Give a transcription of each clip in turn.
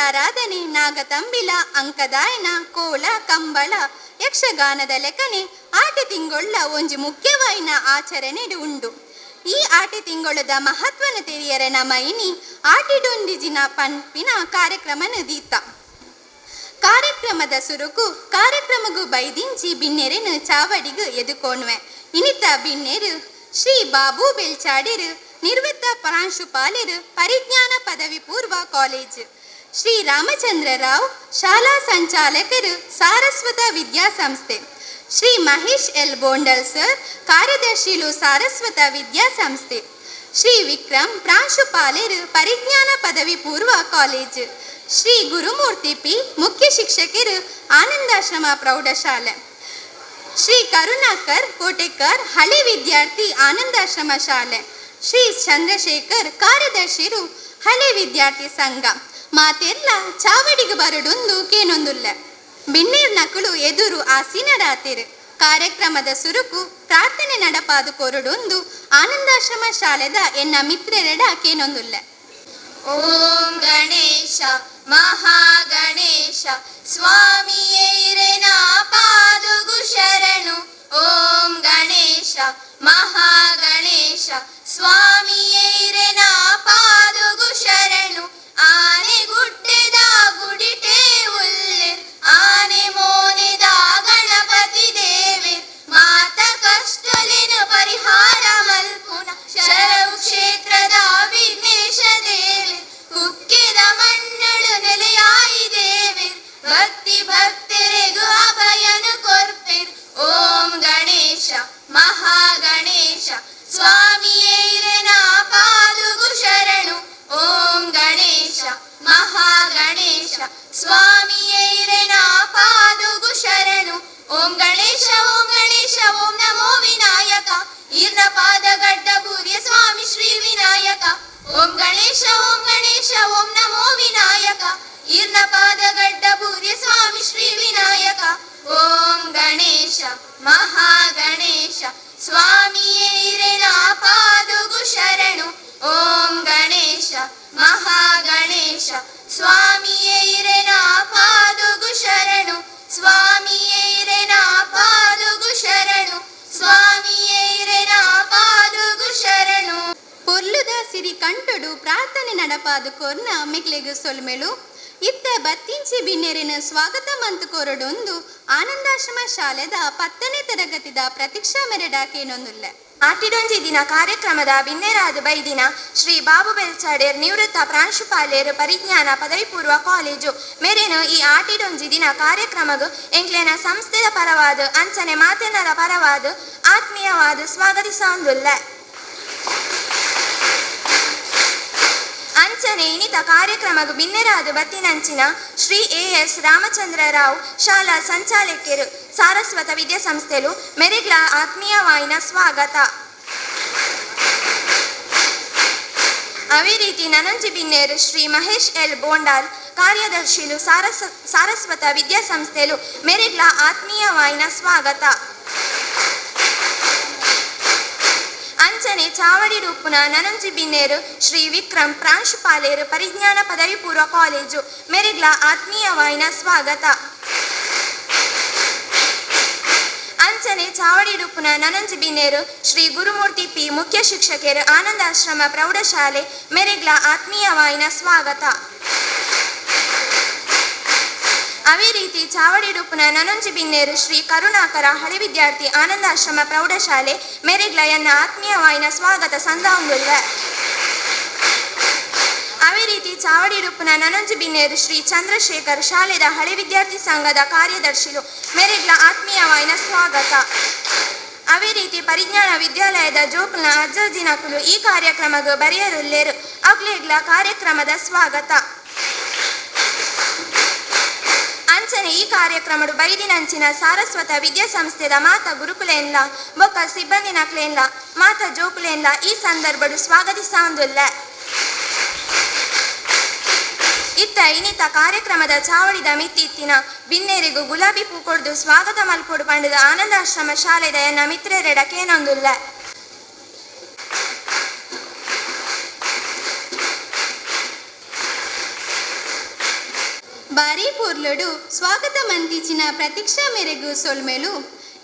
ದೇವತಾರಾಧನೆ, ನಾಗತಂಬಿಲ, ಅಂಕದಾಯನ, ಕೋಲ, ಕಂಬಳ, ಯಕ್ಷಗಾನದ ಲೆಕ್ಕನೆ ಆಟೆ ತಿಂಗೊಳ್ಳ ಒಂಜಿ ಮುಖ್ಯವಾಯಿನ ಆಚರಣೆ ಉಂಡು. ಈ ಆಟೆ ತಿಂಗೊಳದ ಮಹತ್ವನ ತೆರಿಯರ ನಮೈನಿ ಆಟಿಡೊಂದಿಜಿನ ಪನ್ಪಿನ ಕಾರ್ಯಕ್ರಮ ನದೀತ. ಕಾರ್ಯಕ್ರಮದ ಸುರುಕು ಕಾರ್ಯಕ್ರಮಗೂ ಬೈದಿಂಚಿ ಬಿನ್ನೆರೆನು ಚಾವಡಿಗು ಎದುಕೋಣ್ವೆ. ಇನಿತ ಬಿನ್ನೆರು ಶ್ರೀ ಬಾಬು ಬೆಲ್ಚಾಡಿರು, ನಿವೃತ್ತ ಪ್ರಾಂಶುಪಾಲರು, ಪರಿಜ್ಞಾನ ಪದವಿ ಪೂರ್ವ ಕಾಲೇಜು. ಶ್ರೀ ರಾಮಚಂದ್ರ ರಾವ್, ಶಾಲಾ ಸಂಚಾಲಕರು, ಸಾರಸ್ವತ ವಿದ್ಯಾಸಂಸ್ಥೆ. ಶ್ರೀ ಮಹೇಶ್ ಎಲ್ ಬೋಂಡಲ್ ಸರ್, ಕಾರ್ಯದರ್ಶಿಲು ಸಾರಸ್ವತ ವಿದ್ಯಾಸಂಸ್ಥೆ. ಶ್ರೀ ವಿಕ್ರಮ್, ಪ್ರಾಂಶುಪಾಲರು, ಪರಿಜ್ಞಾನ ಪದವಿ ಪೂರ್ವ ಕಾಲೇಜು. ಶ್ರೀ ಗುರುಮೂರ್ತಿ ಪಿ, ಮುಖ್ಯ ಶಿಕ್ಷಕರು, ಆನಂದಾಶ್ರಮ ಪ್ರೌಢಶಾಲೆ. ಶ್ರೀ ಕರುಣಾಕರ್ ಕೋಟೆಕರ್, ಹಳೆ ವಿದ್ಯಾರ್ಥಿ, ಆನಂದಾಶ್ರಮ ಶಾಲೆ. ಶ್ರೀ ಚಂದ್ರಶೇಖರ್, ಕಾರ್ಯದರ್ಶಿರು, ಹಳೆ ವಿದ್ಯಾರ್ಥಿ ಸಂಘ. ಮಾತೆಲ್ಲ ಚಾವಡಿಗೆ ಬರಡೊಂದು ಕೇನೊಂದುಲ್ಲ. ಬಿನ್ನೇರ್ ನಕಲು ಎದುರು ಆಸೀನರಾತಿರು. ಕಾರ್ಯಕ್ರಮದ ಸುರುಕು ಪ್ರಾರ್ಥನೆ ನಡಪಾದು ಕೊರಡೊಂದು ಆನಂದಾಶ್ರಮ ಶಾಲೆದ ಎನ್ನ ಮಿತ್ರರೆಡ ಕೇನೊಂದುಲ್ಲ. ಓಂ ಗಣೇಶ ಮಹಾಗಣೇಶ ಸ್ವಾಮಿಯೇರೆನ ಪಾದುಗು ಶರಣು. ಓಂ ಗಣೇಶ ಮಹಾಗಣೇಶ ಸ್ವಾಮಿಯೇರೆನ ಪಾದುಗು ಶರಣು. ಆನೆ ಗುಡ್ಡೆದ ಗುಡಿಟೆ ಉಲ್ಲಿರ್, ಆನೆ ಮೋನೆದ ಗಣಪತಿ ದೇವಿರ್, ಮಾತ ಕಷ್ಟಲಿನ ಪರಿಹಾರ ಮಲ್ಪುನ ಶರವು ಕ್ಷೇತ್ರದ ವಿಘ್ನೇಶ ದೇವಿರ್, ಕುಕ್ಕೆದ ಮಣ್ಣಳು ನೆಲೆಯಾಯಿ ದೇವಿರ್, ಭಕ್ತಿ ಭಕ್ತರಿಗೂ ಅಭಯನು ಕೊರ್ಪಿರ್. ಓಂ ಗಣೇಶ ಮಹಾಗಣೇಶ ಸ್ವಾಮಿಯೇರೆನ ಪಾದುಗು ಶರಣು. ಓಂ ಗಣೇಶ ಮಹಾಗಣೇಶ ಸ್ವಾಮಿಯೇರೆನ ಪಾದುಗು ಶರಣು. ಓಂ ಗಣೇಶ ಓಂ ಗಣೇಶ ಓಂ ನಮೋ ವಿನಾಯಕ, ಈರ್ನ ಪಾದಗಡ್ಡ ಭೂರ್ಯ ಸ್ವಾಮಿ ಶ್ರೀ ವಿನಾಯಕ. ಓಂ ಗಣೇಶ ಓಂ ಗಣೇಶ ಓಂ ನಮೋ ವಿನಾಯಕ, ಈರ್ನ ಪಾದಗಡ್ಡ ಭೂರ್ಯ ಸ್ವಾಮಿ ಶ್ರೀ ವಿನಾಯಕ. ಓಂ ಗಣೇಶ ಮಹಾಗಣೇಶ ಸ್ವಾಮಿಯೇರೆನ ಪಾದುಗು ಶರಣು. ಓಂ ಗಣೇಶ ಮಹಾಗಣೇಶ ಸ್ವಾಮಿಯೇರೆನ ಪಾದುಗು ಶರಣು. ಸ್ವಾಮಿಯೇರೆನ ಪಾದುಗು ಶರಣು. ಸ್ವಾಮಿಯೇರೆನ ಪಾದುಗು ಶರಣು. ಪೊರ್ಲುದ ಸಿರಿ ಕಂಟೊಡು ಪ್ರಾರ್ಥನೆ ನಡಪಾದು ಕೊರ್ನ ಮಿಕ್ಲೆಗು ಸೊಲ್ಮೆಳು. ಇತ್ತ ಬತ್ತಿಂಚಿ ಬಿನ್ನೆರೆನ ಸ್ವಾಗತ ಮಂತು ಕೊರಡೊಂದು ಆನಂದಾಶ್ರಮ ಶಾಲೆದ 10ನೇ ತರಗತಿದ ಪ್ರತೀಕ್ಷಾ ಮೆರಡಾಕೇನೊಂದುಲ್ಲ. ಆಟಿಡೊಂಜಿ ದಿನ ಕಾರ್ಯಕ್ರಮದ ಬಿನ್ನೆರಾದ ಬೈದಿನ ಶ್ರೀ ಬಾಬು ಬೆಲ್ಚಾಡೇರ್, ನಿವೃತ್ತ ಪ್ರಾಂಶುಪಾಲರು, ಪರಿಜ್ಞಾನ ಪದವಿ ಪೂರ್ವ ಕಾಲೇಜು ಮೇರೆನು ಈ ಆಟಿಡೊಂಜಿ ದಿನ ಕಾರ್ಯಕ್ರಮಗು ಎಂಕ್ಲೆನ ಸಂಸ್ಥೆದ ಪರವಾದ ಅಂಚನೆ ಮಾತೆನರ ಪರವಾದ ಆತ್ಮೀಯವಾದ ಸ್ವಾಗತಿಸೊಂದುಲ್ಲ. ಅಂಚನೆ ಇನಿತ ಕಾರ್ಯಕ್ರಮಗು ಬಿನ್ನೆರಾದ ಬತ್ತಿನಂಚಿನ ಶ್ರೀ ಎಸ್ ರಾಮಚಂದ್ರ ರಾವ್, ಶಾಲಾ ಸಂಚಾಲಕರು, ಸಾರಸ್ವತ ವಿದ್ಯಾಸಂಸ್ಥೆಲು ಮೆರೆಗ್ಲ ಆತ್ಮೀಯವಾಯಿನ ಸ್ವಾಗತ. ಅವೇ ರೀತಿ ನನಂಜಿ ಬಿನ್ನೇರು ಶ್ರೀ ಮಹೇಶ್ ಎಲ್ ಬೋಂಡಾಲ್, ಕಾರ್ಯದರ್ಶಿಲು ಸಾರಸ್ವತ ವಿದ್ಯಾಸಂಸ್ಥೆಲು ಮೆರೆಗ್ಲ ಆತ್ಮೀಯವಾಯಿನ ಸ್ವಾಗತ. ಅಂಚನೆ ಚಾವಡಿ ರೂಪುನ ನನಂಜಿ ಬಿನ್ನೇರು ಶ್ರೀ ವಿಕ್ರಮ್, ಪ್ರಾಂಶುಪಾಲರು, ಪರಿಜ್ಞಾನ ಪದವಿ ಪೂರ್ವ ಕಾಲೇಜು ಮೆರೆಗ್ಲ ಆತ್ಮೀಯವಾಯಿನ ಸ್ವಾಗತ. ಅಂಚನೆ ಚಾವಡಿ ರೂಪುನ ನನಂಜಿ ಬಿನ್ನೇರು ಶ್ರೀ ಗುರುಮೂರ್ತಿ ಪಿ, ಮುಖ್ಯ ಶಿಕ್ಷಕರು, ಆನಂದಾಶ್ರಮ ಪ್ರೌಢಶಾಲೆ ಮೆರೆಗ್ಲ ಆತ್ಮೀಯವಾಯಿನ ಸ್ವಾಗತ. ಅವೇ ರೀತಿ ಚಾವಡಿ ರೂಪುನ ನನಂಜಿ ಬಿನ್ನೇರು ಶ್ರೀ ಕರುಣಾಕರ, ಹಳೆ ವಿದ್ಯಾರ್ಥಿ, ಆನಂದಾಶ್ರಮ ಪ್ರೌಢಶಾಲೆ ಮೆರೆಗ್ಲ ಎನ್ನ ಆತ್ಮೀಯವಾಯಿನ ಸ್ವಾಗತ ಸಂದಾಂಗುಲ್ಲ. ಅವೇ ರೀತಿ ಚಾವಡಿ ರೂಪುನ ನನಂಜಿ ಬಿನ್ನೇರು ಶ್ರೀ ಚಂದ್ರಶೇಖರ್, ಶಾಲೆದ ಹಳೆ ವಿದ್ಯಾರ್ಥಿ ಸಂಘದ ಕಾರ್ಯದರ್ಶಿಲು ಮೆರೆಗ್ಲ ಆತ್ಮೀಯವಾಯಿನ ಸ್ವಾಗತ. ಅವೇ ರೀತಿ ಪರಿಜ್ಞಾನ ವಿದ್ಯಾಲಯದ ಜೋಕುಲ್ನ ಅಜ್ಜಜಿನಕುಲು ಈ ಕಾರ್ಯಕ್ರಮಗೂ ಬರೆಯರುಲ್ಲೇರು ಅಗ್ಲೇಗ್ಲ ಕಾರ್ಯಕ್ರಮದ ಸ್ವಾಗತ. ಅಂಚನೆ ಈ ಕಾರ್ಯಕ್ರಮಡು ಬೈದಿನಂಚಿನ ಸಾರಸ್ವತ ವಿದ್ಯಾಸಂಸ್ಥೆದ ಮಾತ ಗುರುಕುಲೆನ್ಲ ಬೊಕ್ಕ ಸಿಬ್ಬಂದಿ ನಕ್ಲೆನ್ಲ ಮಾತ ಜೋಕುಲೆನ್ಲ ಈ ಸಂದರ್ಭಡು ಸ್ವಾಗತಿಸೊಂದುಲ್ಲ. ಇತ್ತ ಇನಿತ ಕಾರ್ಯಕ್ರಮದ ಚಾವಡಿದ ಮಿತ್ತಿತ್ತಿನ ಬಿನ್ನೇರಿಗೂ ಗುಲಾಬಿ ಪೂ ಕೊಡ್ದು ಸ್ವಾಗತ ಮಲ್ಪೊಡು ಪಂಡದ ಆನಂದಾಶ್ರಮ ಶಾಲೆದ ಎನ್ನ ಮಿತ್ರರೆಡ ಕೇನೊಂದುಲ್ಲ. ಬಾರಿ ಪೂರ್ಲುಡು ಸ್ವಾಗತ ಮಂತಿಚಿನ ಪ್ರತೀಕ್ಷಾ ಮೇರೆಗೂ ಸೊಲ್ಮೆಲು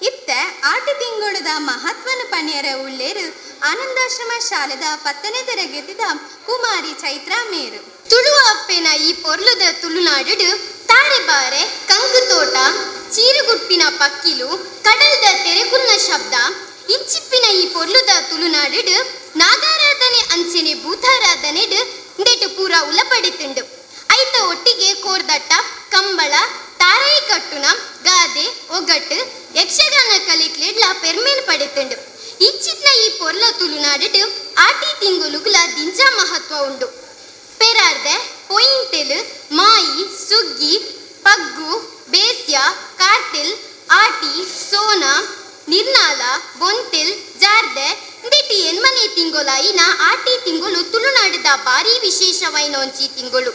ಇತ್ತ ಆಟಿ ತಿಂಗಳದ ಮಹತ್ವನ ಪಣಿಯರ ಉಳ್ಳೇರು ಆನಂದಾಶ್ರಮ ಶಾಲೆದ 10ನೇ ತರಗತಿದ ಕುಮಾರಿ ಚೈತ್ರಾ ಮೇರು ತುಳುವ ಅಪ್ಪೆನ ಈ ಪೊರ್ಲುದ ತುಳುನಾಡು ತಾರೆ ಬಾರೆ ಕಂಕು ತೋಟ ಚೀರುಗುಟ್ಟಿನ ಪಕ್ಕಿಲು ಕಡಲ್ದ ತೆರೆಕುಲ್ನ ಶಬ್ದ ಇಂಚಿಪ್ಪಿನ ಈ ಪೊರ್ಲುದ ತುಳುನಾಡು ನಾಗಾರಾಧನೆ ಅಂಚೆನೆ ಭೂತಾರಾಧನೆ ಇಂದೆಟ್ಟು ಪೂರ ಉಲಪಡಿತುಂಡು ಐತ ಒಟ್ಟಿಗೆ ಕೋರ್ದಟ್ಟ ಕಂಬಳ ತಾರಾಯಿ ಕಟ್ಟುನ ಗಾದೆ ಒಗಟ್ಟು ಯಕ್ಷಗಾನ ಕಲಿಕ್ಲೆಡ್ಲ ಪೆರ್ಮೇನ್ ಪಡಿತುಂಡು ಇಂಚಿತ್ನ ಈ ಪೊರ್ಲ ತುಳುನಾಡು ಆಟಿ ತಿಂಗುಲುಗ್ಲ ದಿಂಜ ಮಹತ್ವ ಉಂಡು ಪೆರಾರ್ದೆ ಪೊಯಿಂಟೆಲ್ ಮಾಯಿ ಸುಗ್ಗಿ ಪಗ್ಗು ಬೇಸ್ಯ ಕಾರ್ತಿಲ್ ಆಟಿ ಸೋನ ನಿರ್ನಾಲ ಬೊಂತೆಲ್ ಜಾರ್ದೆ ಇಂದೆಟ್ಟು ಎನ್ಮನೆ ತಿಂಗೊಲಾಯಿನ ಆಟಿ ತಿಂಗಳು ತುಳುನಾಡಿದ ಭಾರಿ ವಿಶೇಷವೈನ ಒಂಚಿ ತಿಂಗಳು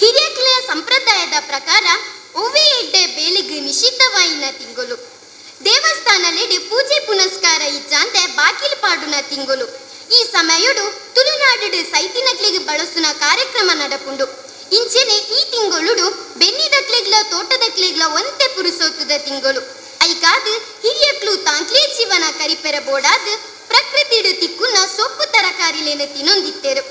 ಹಿರಿಯಕ್ಲೆಯ ಸಂಪ್ರದಾಯದ ಪ್ರಕಾರ ಒವ್ವೆ ಎಡ್ಡೆ ಬೇಲಿಗೆ ನಿಷಿದ್ಧವಾಯಿನ ತಿಂಗಳು ದೇವಸ್ಥಾನಲೆಡ್ ಪೂಜೆ ಪುನಸ್ಕಾರ ಇಜ್ಜಾಂತೆ ಬಾಕಿಲು ಪಾಡುನ ತಿಂಗಳು ಈ ಸಮಯಡು ತುಳುನಾಡು ಸೈತಿನಕ್ಲೆಗೆ ಬಳಸುನ ಕಾರ್ಯಕ್ರಮ ನಡಪುಂಡು ಇಂಚೆನೆ ಈ ತಿಂಗಳು ಬೆನ್ನಿದಕ್ಲೆಗ್ಲ ತೋಟದಕ್ಲೆಗ್ಲ ಒಂತೆ ಪುರುಸೋತುದ ತಿಂಗಳು ಐಕಾದು ಹಿರಿಯಕ್ಲು ತಾಂಕ್ಲೇ ಜೀವನ ಕರಿಪೆರ ಬೋಡಾದು ಪ್ರಕೃತಿಡು ತಿಕ್ಕುನ ಸೊಪ್ಪು ತರಕಾರಿಲೇನ ತಿನ್ನೊಂದಿತ್ತೆರು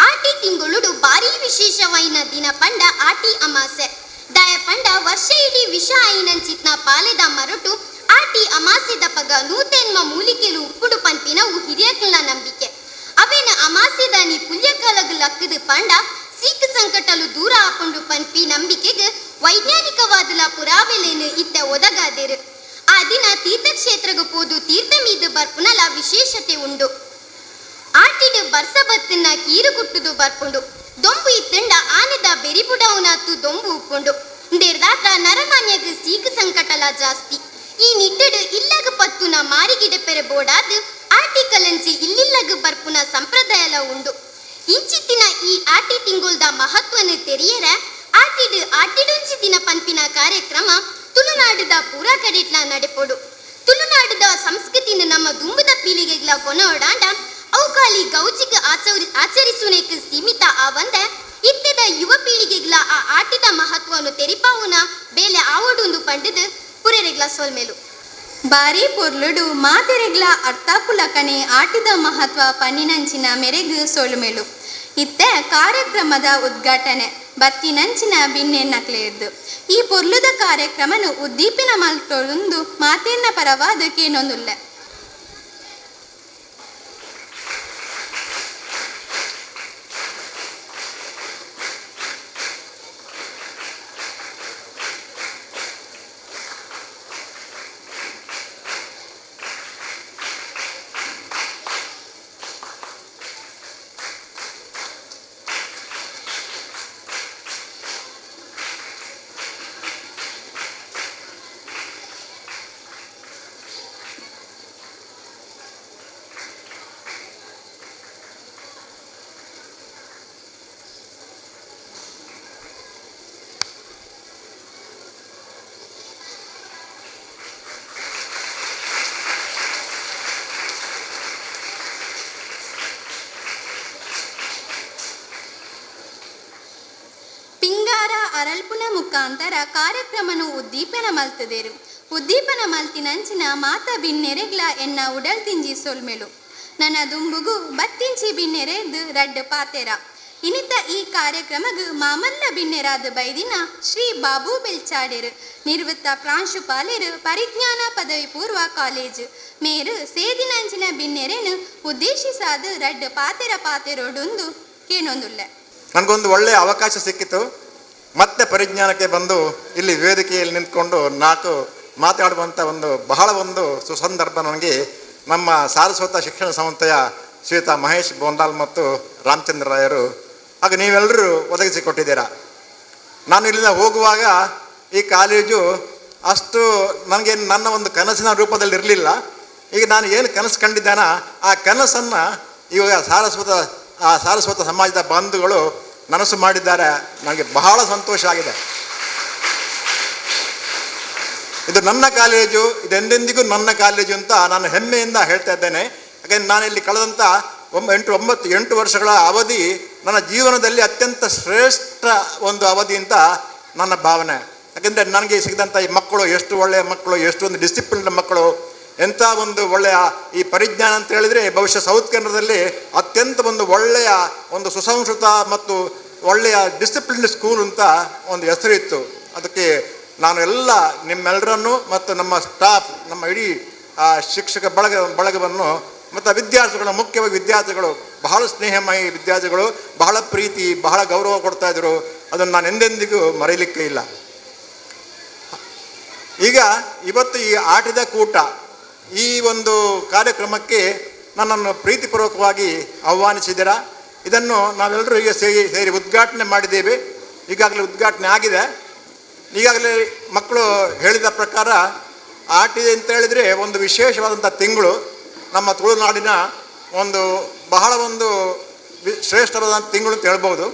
ಆಟಿ ತಿಂಗಳು ಭಾರಿ ವಿಶೇಷವೈನ ದಿನ ಪಂಡ ಆಟಿ ಅಮಾಸೆ ದಯ ಪಂಡ ವರ್ಷ ಇಡೀ ವಿಷ ಐನಂಚಿತ್ನ ಪಾಲೆದ ಮರಟು ಆಟಿ ಅಮಾಸೆದ ಪಗ ನೂತೆನ್ಮ ಮೂಲಿಕೆಲು ಉಪ್ಪುಡು ಪಂಪಿನವು ಹಿರಿಯಕ್ಲ ನಂಬಿಕೆ ಅವೇನ ಅಮಾಸೆದ ನೀ ಪುಲ್ಯಕಾಲಗ ಲಕ್ಕದು ಪಂಡ ಸೀಕ್ ಸಂಕಟಲು ದೂರ ಆಪುಂಡು ಪಂಪಿ ನಂಬಿಕೆಗೆ ವೈಜ್ಞಾನಿಕವಾದಲ ಪುರಾವೆಲೇನು ಇತ್ತ ಒದಗಾದೆರು ಆ ದಿನ ತೀರ್ಥಕ್ಷೇತ್ರಗ ಪೋದು ತೀರ್ಥ ಮೀದು ಬರ್ಪುನಲ ವಿಶೇಷತೆ ಉಂಡು ಆಟಿಡು ಬರ್ಸ ಬತ್ತಿನ ಕೀರು ಕುಟ್ಟುದು ಬರ್ಪುಂಡು ದೊಂಬು ಇತ್ತಂಡ ಆನೆದ ಬೆರಿಬುಡವುನತ್ತು ದೊಂಬು ಉಪ್ಪುಂಡು ಇಂದೇರ್ದಾತ್ರ ನರಮಾನ್ಯಗ ಸೀಕ್ ಸಂಕಟಲ ಜಾಸ್ತಿ ಈ ನಿಟ್ಟಡು ಇಲ್ಲಗ ಪತ್ತುನ ಮಾರಿಗಿಡ ಪೆರೆ ಬೋಡಾದು ಆಟಿ ಕಲಂಚಿ ಇಲ್ಲಿಲ್ಲಗ ಬರ್ಪುನ ಸಂಪ್ರದಾಯಲ ಉಂಡು ಇಂಚಿತ್ತಿನ ಈ ಆಟಿ ತಿಂಗುಲ್ದ ಮಹತ್ವನ ತೆರಿಯರ ಆಟಿಡುಂಚಿ ದಿನ ಪಂಪಿನ ಕಾರ್ಯಕ್ರಮ ತುಳುನಾಡುದ ಪೂರ ಕಡೆಟ್ಲ ನಡೆಪೋಡು ತುಳುನಾಡುದ ಸಂಸ್ಕೃತಿನ ನಮ್ಮ ದುಂಬುದ ಪೀಳಿಗೆಗ್ಲ ಕೊನೋಡಾಂಡ ಅವುಕಾಲಿ ಗೌಜಿಗ ಆಚರಿಸುನೇಕ ಸೀಮಿತ ಆವಂದೆ ಇತ್ತೆದ ಯುವ ಪೀಳಿಗೆಗ್ಲ ಆ ಆಟಿದ ಮಹತ್ವವನ್ನು ತೆರಿಪಾವುನ ಬೇಲೆ ಆವಡುಂದು ಪಂಡಿದು ಪುರೆರೆಗ್ಲ ಸೋಲ್ಮೇಲು ಬಾರಿ ಪೊರ್ಲುಡು ಮಾತೆರೆಗ್ಲ ಅರ್ಥಪುಲಕನೆ ಆಟಿದ ಮಹತ್ವ ಪನ್ನಿನಂಚಿನ ಮೆರೆಗು ಸೋಲುಮೆಲು ಇತ್ತ ಕಾರ್ಯಕ್ರಮದ ಉದ್ಘಾಟನೆ ಬತ್ತಿನಂಚಿನ ಬಿನ್ನೆನ್ನಕ್ಲೆಯದ್ದು ಈ ಪೊರ್ಲುದ ಕಾರ್ಯಕ್ರಮನು ಉದ್ದೀಪನ ಮಲ್ತೊಂದು ಮಾತೆನ್ನ ಪರವಾದ ಕೇನೊಂದುಲ್ಲ ಅರಲ್ಪುನ ಮುಖಾಂತರ ಕಾರ್ಯಕ್ರಮನು ಉದ್ದೀಪನ ಮಲ್ತದೇರು ಉದ್ದೀಪನ ಮಲ್ತಿನಂಚಿನ ಮಾತ ಬಿನ್ನೆರೆಗ್ಲ ಎನ್ನ ಉಡಲ್ ತಿಂಜಿ ಸೊಲ್ಮೆಲು ನನ್ನ ದುಂಬುಗು ಬತ್ತಿಂಚಿ ಬಿನ್ನೆರೆದು ರಡ್ಡು ಪಾತೆರ ಇನಿತ ಈ ಕಾರ್ಯಕ್ರಮಗು ಮಾಮಲ್ಲ ಬಿನ್ನೆರಾದ ಬೈದಿನ ಶ್ರೀ ಬಾಬು ಬೆಲ್ಚಾಡೆರು ನಿವೃತ್ತ ಪ್ರಾಂಶುಪಾಲೆರು ಪರಿಜ್ಞಾನ ಪದವಿ ಪೂರ್ವ ಕಾಲೇಜು ಮೇರು ಸೇದಿನಂಚಿನ ಬಿನ್ನೆರೆನು ಉದ್ದೇಶಿಸಾದ ರಡ್ಡು ಪಾತೆರೋಡೊಂದು ಕೇನೊಂದುಲ್ಲ. ನನಗೊಂದು ಒಳ್ಳೆಯ ಅವಕಾಶ ಸಿಕ್ಕಿತು. ಮತ್ತೆ ಪರಿಜ್ಞಾನಕ್ಕೆ ಬಂದು ಇಲ್ಲಿ ವೇದಿಕೆಯಲ್ಲಿ ನಿಂತ್ಕೊಂಡು ನಾಲ್ಕು ಮಾತಾಡುವಂಥ ಬಹಳ ಸುಸಂದರ್ಭ ನನಗೆ ನಮ್ಮ ಸಾರಸ್ವತ ಶಿಕ್ಷಣ ಸಂಸ್ಥೆಯ ಶ್ರೀಯುತ ಮಹೇಶ್ ಬೋಂಡಾಲ್ ಮತ್ತು ರಾಮಚಂದ್ರ ರಾಯರು ಹಾಗೆ ನೀವೆಲ್ಲರೂ ಒದಗಿಸಿಕೊಟ್ಟಿದ್ದೀರಾ. ನಾನು ಇಲ್ಲಿಂದ ಹೋಗುವಾಗ ಈ ಕಾಲೇಜು ಅಷ್ಟು ನನಗೆ ನನ್ನ ಕನಸಿನ ರೂಪದಲ್ಲಿ ಇರಲಿಲ್ಲ. ಈಗ ನಾನು ಏನು ಕನಸು ಕಂಡಿದ್ದಾನ ಆ ಕನಸನ್ನು ಇವಾಗ ಸಾರಸ್ವತ ಸಮಾಜದ ಬಂಧುಗಳು ನನಸು ಮಾಡಿದ್ದಾರೆ. ನನಗೆ ಬಹಳ ಸಂತೋಷ ಆಗಿದೆ. ಇದು ನನ್ನ ಕಾಲೇಜು, ಇದೆಂದೆಂದಿಗೂ ನನ್ನ ಕಾಲೇಜು ಅಂತ ನಾನು ಹೆಮ್ಮೆಯಿಂದ ಹೇಳ್ತಾ ಇದ್ದೇನೆ. ಯಾಕೆಂದರೆ ನಾನಿಲ್ಲಿ ಕಳೆದಂಥ ಎಂಟು ವರ್ಷಗಳ ಅವಧಿ ನನ್ನ ಜೀವನದಲ್ಲಿ ಅತ್ಯಂತ ಶ್ರೇಷ್ಠ ಒಂದು ಅವಧಿ ಅಂತ ನನ್ನ ಭಾವನೆ. ಯಾಕೆಂದರೆ ನನಗೆ ಸಿಗದಂಥ ಈ ಮಕ್ಕಳು ಎಷ್ಟು ಒಳ್ಳೆಯ ಮಕ್ಕಳು, ಎಷ್ಟೊಂದು ಡಿಸಿಪ್ಲಿನ್ ಮಕ್ಕಳು, ಎಂಥ ಒಂದು ಒಳ್ಳೆಯ ಈ ಪರಿಜ್ಞಾನ ಅಂತ ಹೇಳಿದರೆ ಬಹುಶಃ ಸೌತ್ ಕೆನಡಾದಲ್ಲಿ ಅತ್ಯಂತ ಒಂದು ಒಳ್ಳೆಯ ಒಂದು ಸುಸಂಸ್ಕೃತ ಮತ್ತು ಒಳ್ಳೆಯ ಡಿಸಿಪ್ಲಿನ್ ಸ್ಕೂಲ್ ಅಂತ ಒಂದು ಹೆಸರು ಇತ್ತು. ಅದಕ್ಕೆ ನಾನು ಎಲ್ಲ ನಿಮ್ಮೆಲ್ಲರನ್ನು ಮತ್ತು ನಮ್ಮ ಸ್ಟಾಫ್, ನಮ್ಮ ಇಡೀ ಶಿಕ್ಷಕ ಬಳಗವನ್ನು ಮತ್ತು ವಿದ್ಯಾರ್ಥಿಗಳು, ಮುಖ್ಯವಾಗಿ ವಿದ್ಯಾರ್ಥಿಗಳು ಬಹಳ ಸ್ನೇಹಮಯಿ ವಿದ್ಯಾರ್ಥಿಗಳು, ಬಹಳ ಪ್ರೀತಿ, ಬಹಳ ಗೌರವ ಕೊಡ್ತಾಯಿದ್ರು. ಅದನ್ನು ನಾನು ಎಂದೆಂದಿಗೂ ಮರೆಯಲಿಕ್ಕೆ ಇಲ್ಲ. ಈಗ ಇವತ್ತು ಈ ಆಟದ ಕೂಟ ಈ ಒಂದು ಕಾರ್ಯಕ್ರಮಕ್ಕೆ ನನ್ನನ್ನು ಪ್ರೀತಿಪೂರ್ವಕವಾಗಿ ಆಹ್ವಾನಿಸಿದ್ದೀರಾ. ಇದನ್ನು ನಾವೆಲ್ಲರೂ ಈಗ ಸೇರಿ ಉದ್ಘಾಟನೆ ಮಾಡಿದ್ದೇವೆ. ಈಗಾಗಲೇ ಉದ್ಘಾಟನೆ ಆಗಿದೆ. ಈಗಾಗಲೇ ಮಕ್ಕಳು ಹೇಳಿದ ಪ್ರಕಾರ ಆಟಿದೆ ಅಂತ ಹೇಳಿದರೆ ಒಂದು ವಿಶೇಷವಾದಂಥ ತಿಂಗಳು, ನಮ್ಮ ತುಳುನಾಡಿನ ಒಂದು ಬಹಳ ಒಂದು ಶ್ರೇಷ್ಠವಾದಂಥ ತಿಂಗಳು ಅಂತ ಹೇಳ್ಬೋದು.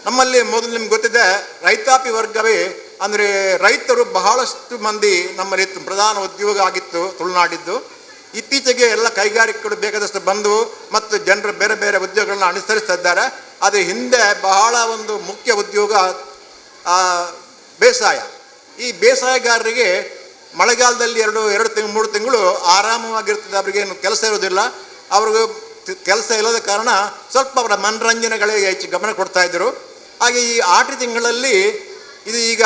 ನಮ್ಮಲ್ಲಿ ಮೊದಲು ನಿಮ್ಗೆ ಗೊತ್ತಿದೆ, ರೈತಾಪಿ ವರ್ಗವೇ ಅಂದರೆ ರೈತರು ಬಹಳಷ್ಟು ಮಂದಿ ನಮ್ಮಲ್ಲಿ ಇತ್ತು. ಪ್ರಧಾನ ಉದ್ಯೋಗ ಆಗಿತ್ತು ತುಳುನಾಡಿದ್ದು. ಇತ್ತೀಚೆಗೆ ಎಲ್ಲ ಕೈಗಾರಿಕೆಗಳು ಬೇಕಾದಷ್ಟು ಬಂದು ಮತ್ತು ಜನರು ಬೇರೆ ಬೇರೆ ಉದ್ಯೋಗಗಳನ್ನ ಅನುಸರಿಸ್ತಾ ಇದ್ದಾರೆ. ಆದರೆ ಹಿಂದೆ ಬಹಳ ಒಂದು ಮುಖ್ಯ ಉದ್ಯೋಗ ಬೇಸಾಯ. ಈ ಬೇಸಾಯಗಾರರಿಗೆ ಮಳೆಗಾಲದಲ್ಲಿ 3 ತಿಂಗಳು ಆರಾಮವಾಗಿರ್ತದೆ. ಅವರಿಗೇನು ಕೆಲಸ ಇರೋದಿಲ್ಲ. ಅವ್ರಿಗೂ ಕೆಲಸ ಇಲ್ಲದ ಕಾರಣ ಸ್ವಲ್ಪ ಅವರ ಮನರಂಜನೆಗಳಿಗೆ ಹೆಚ್ಚು ಗಮನ ಕೊಡ್ತಾಯಿದ್ರು. ಹಾಗೆ ಈ ಆಟಿ ತಿಂಗಳಲ್ಲಿ ಇದು ಈಗ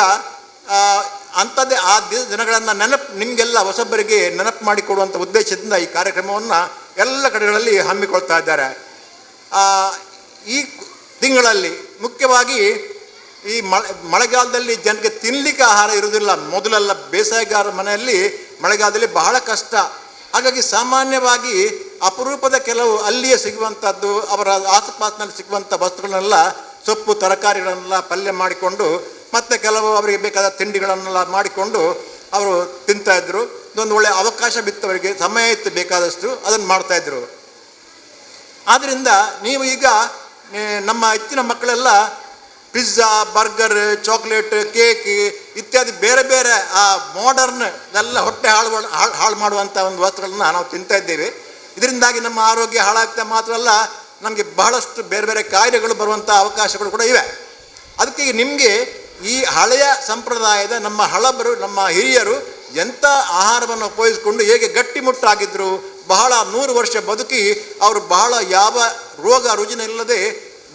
ಅಂಥದ್ದೇ ಆ ದಿನಗಳನ್ನು ನಿಮಗೆಲ್ಲ ಹೊಸಬರಿಗೆ ನೆನಪು ಮಾಡಿಕೊಡುವಂಥ ಉದ್ದೇಶದಿಂದ ಈ ಕಾರ್ಯಕ್ರಮವನ್ನು ಎಲ್ಲ ಕಡೆಗಳಲ್ಲಿ ಹಮ್ಮಿಕೊಳ್ತಾ ಇದ್ದಾರೆ. ಈ ತಿಂಗಳಲ್ಲಿ ಮುಖ್ಯವಾಗಿ ಈ ಮಳೆಗಾಲದಲ್ಲಿ ಜನರಿಗೆ ತಿನ್ನಲಿಕ್ಕೆ ಆಹಾರ ಇರುವುದಿಲ್ಲ. ಮೊದಲೆಲ್ಲ ಬೇಸಾಯಗಾರರ ಮನೆಯಲ್ಲಿ ಮಳೆಗಾಲದಲ್ಲಿ ಬಹಳ ಕಷ್ಟ. ಹಾಗಾಗಿ ಸಾಮಾನ್ಯವಾಗಿ ಅಪರೂಪದ ಕೆಲವು ಅಲ್ಲಿಯೇ ಸಿಗುವಂಥದ್ದು, ಅವರ ಆಸುಪಾಸಿನಲ್ಲಿ ಸಿಗುವಂಥ ವಸ್ತುಗಳನ್ನೆಲ್ಲ, ಸೊಪ್ಪು ತರಕಾರಿಗಳನ್ನೆಲ್ಲ ಪಲ್ಯ ಮಾಡಿಕೊಂಡು ಮತ್ತು ಕೆಲವು ಅವರಿಗೆ ಬೇಕಾದ ತಿಂಡಿಗಳನ್ನೆಲ್ಲ ಮಾಡಿಕೊಂಡು ಅವರು ತಿಂತಾಯಿದ್ರು. ಇದೊಂದು ಒಳ್ಳೆಯ ಅವಕಾಶ ಬಿತ್ತು, ಅವರಿಗೆ ಸಮಯ ಇತ್ತು ಬೇಕಾದಷ್ಟು, ಅದನ್ನು ಮಾಡ್ತಾಯಿದ್ರು. ಆದ್ದರಿಂದ ನೀವು ಈಗ ನಮ್ಮ ಹೆಚ್ಚಿನ ಮಕ್ಕಳೆಲ್ಲ ಪಿಜ್ಜಾ, ಬರ್ಗರ್, ಚಾಕ್ಲೇಟ್, ಕೇಕ್ ಇತ್ಯಾದಿ ಬೇರೆ ಬೇರೆ ಆ ಮಾಡರ್ನ್ ಎಲ್ಲ ಹೊಟ್ಟೆ ಹಾಳು ಮಾಡುವಂಥ ಒಂದು ವಸ್ತುಗಳನ್ನ ನಾವು ತಿಂತಾ ಇದ್ದೇವೆ. ಇದರಿಂದಾಗಿ ನಮ್ಮ ಆರೋಗ್ಯ ಹಾಳಾಗ್ತಾ ಮಾತ್ರ ಅಲ್ಲ, ನಮಗೆ ಬಹಳಷ್ಟು ಬೇರೆ ಬೇರೆ ಕಾಯಿಲೆಗಳು ಬರುವಂಥ ಅವಕಾಶಗಳು ಕೂಡ ಇವೆ. ಅದಕ್ಕೆ ನಿಮಗೆ ಈ ಹಳೆಯ ಸಂಪ್ರದಾಯದ ನಮ್ಮ ಹಳಬರು, ನಮ್ಮ ಹಿರಿಯರು ಎಂಥ ಆಹಾರವನ್ನು ಉಪಯೋಗಿಸಿಕೊಂಡು ಹೇಗೆ ಗಟ್ಟಿಮುಟ್ಟಾಗಿದ್ದರು, ಬಹಳ 100 ವರ್ಷ ಬದುಕಿ ಅವರು ಬಹಳ ಯಾವ ರೋಗ ರುಜಿನ ಇಲ್ಲದೆ